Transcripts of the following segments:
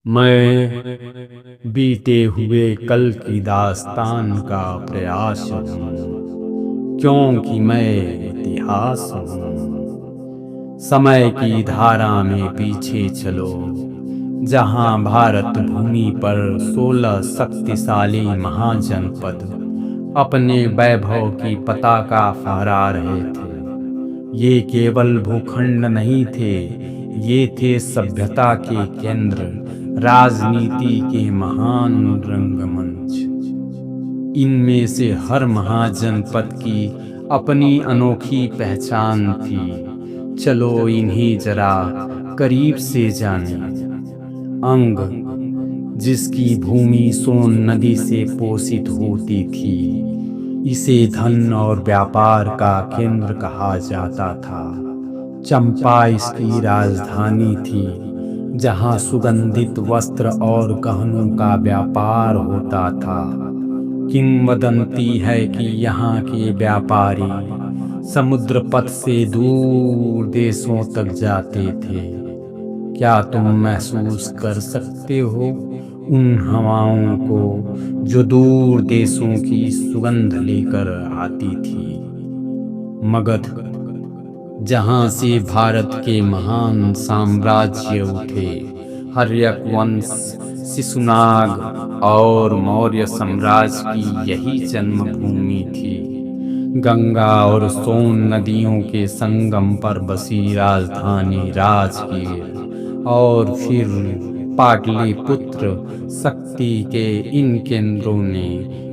मैं बीते हुए कल की दास्तान का प्रयास हूँ, क्योंकि मैं इतिहास हूँ। समय की धारा में पीछे चलो, जहाँ भारत भूमि पर 16 शक्तिशाली महाजनपद अपने वैभव की पताका फहरा रहे थे। ये केवल भूखंड नहीं थे, ये थे सभ्यता के केंद्र, राजनीति के महान रंगमंच। इनमें से हर महाजनपद की अपनी अनोखी पहचान थी। चलो इन्हीं जरा करीब से जाने। अंग, जिसकी भूमि सोन नदी से पोषित होती थी, इसे धन और व्यापार का केंद्र कहा जाता था। चंपा इसकी राजधानी थी, जहाँ सुगंधित वस्त्र और गहनों का व्यापार होता था। किंवदंती है कि यहाँ के व्यापारी समुद्र पथ से दूर देशों तक जाते थे। क्या तुम महसूस कर सकते हो उन हवाओं को जो दूर देशों की सुगंध लेकर आती थी? मगध, जहाँ से भारत के महान साम्राज्य उठे, हर्यक वंश, शिशुनाग और मौर्य साम्राज्य की यही जन्मभूमि थी। गंगा और सोन नदियों के संगम पर बसी राजधानी राजगीर और फिर पाटलिपुत्र शक्ति के इन केंद्रों ने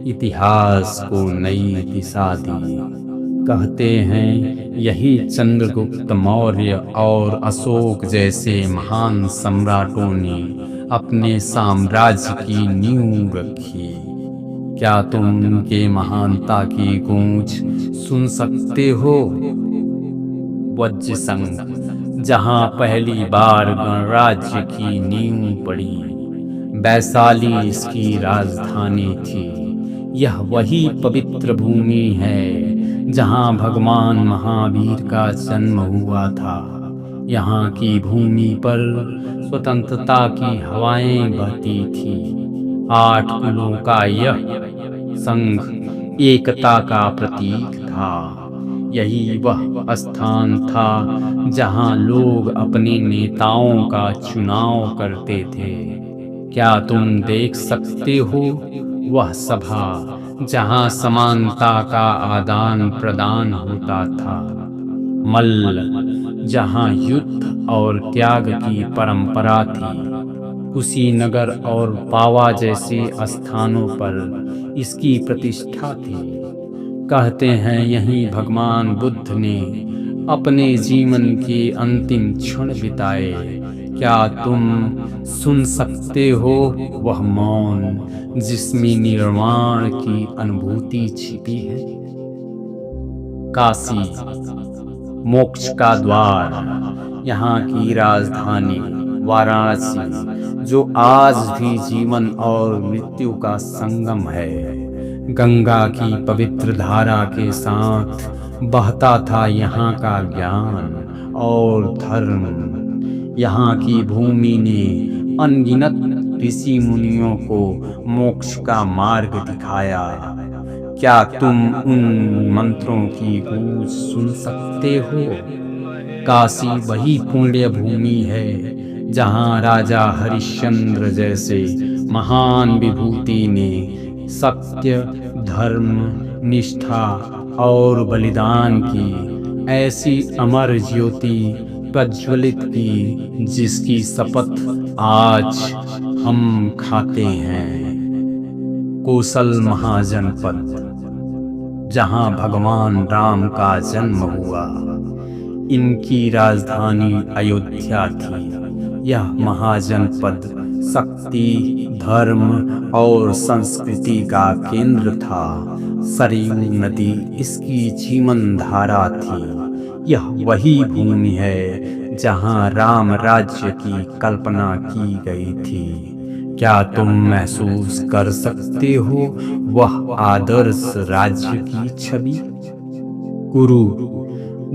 इतिहास को नई दिशा दी। कहते हैं यही चंद्रगुप्त मौर्य और अशोक जैसे महान सम्राटों ने अपने साम्राज्य की नींव रखी। क्या तुम उनके महानता की गूंज सुन सकते हो? वज्र संघ, जहाँ पहली बार गणराज्य की नींव पड़ी, वैशाली इसकी राजधानी थी। यह वही पवित्र भूमि है जहाँ भगवान महावीर का जन्म हुआ था। यहाँ की भूमि पर स्वतंत्रता की हवाएं बहती थी। 8 कुलों का यह संघ एकता का प्रतीक था। यही वह स्थान था जहाँ लोग अपने नेताओं का चुनाव करते थे। क्या तुम देख सकते हो वह सभा जहाँ समानता का आदान प्रदान होता था? मल्ल, जहाँ युद्ध और त्याग की परंपरा थी। कुशीनगर और पावा जैसे स्थानों पर इसकी प्रतिष्ठा थी। कहते हैं यहीं भगवान बुद्ध ने अपने जीवन के अंतिम क्षण बिताए। क्या तुम सुन सकते हो वह मौन जिसमें निर्वाण की अनुभूति छिपी है? काशी, मोक्ष का द्वार, यहाँ की राजधानी वाराणसी, जो आज भी जीवन और मृत्यु का संगम है। गंगा की पवित्र धारा के साथ बहता था यहाँ का ज्ञान और धर्म। यहाँ की भूमि ने अनगिनत ऋषि मुनियों को मोक्ष का मार्ग दिखाया। क्या तुम उन मंत्रों की गूंज सुन सकते हो? काशी वही पुण्य भूमि है जहाँ राजा हरिश्चंद्र जैसे महान विभूति ने सत्य, धर्म, निष्ठा और बलिदान की ऐसी अमर ज्योति प्रज्वलित की जिसकी शपथ आज हम खाते हैं। कोसल महाजनपद, जहाँ भगवान राम का जन्म हुआ, इनकी राजधानी अयोध्या थी। यह महाजनपद शक्ति, धर्म और संस्कृति का केंद्र था। सरयू नदी इसकी जीवन धारा थी। यह वही भूमि है जहाँ राम राज्य की कल्पना की गई थी। क्या तुम महसूस कर सकते हो वह आदर्श राज्य की छवि? कुरु,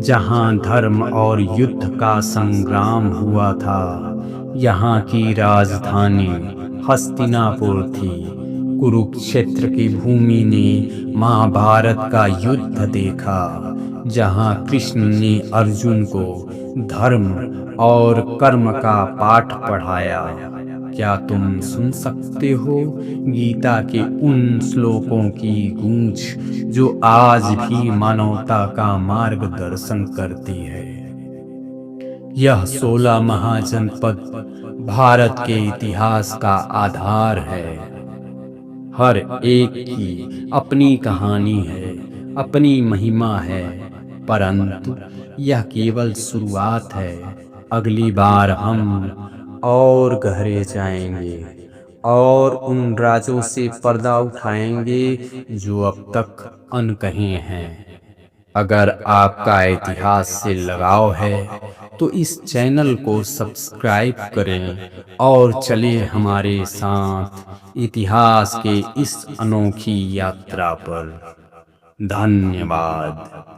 जहाँ धर्म और युद्ध का संग्राम हुआ था। यहाँ की राजधानी हस्तिनापुर थी। कुरुक्षेत्र की भूमि ने महाभारत का युद्ध देखा, जहाँ कृष्ण ने अर्जुन को धर्म और कर्म का पाठ पढ़ाया। क्या तुम सुन सकते हो गीता के उन श्लोकों की गूंज जो आज भी मानवता का मार्गदर्शन करती है? यह 16 महाजनपद भारत के इतिहास का आधार है। हर एक की अपनी कहानी है, अपनी महिमा है, परंतु यह केवल शुरुआत है। अगली बार हम और गहरे जाएंगे और उन राजों से पर्दा उठाएंगे जो अब तक अनकहे हैं। अगर आपका इतिहास से लगाव है तो इस चैनल को सब्सक्राइब करें और चले हमारे साथ इतिहास के इस अनोखी यात्रा पर। धन्यवाद।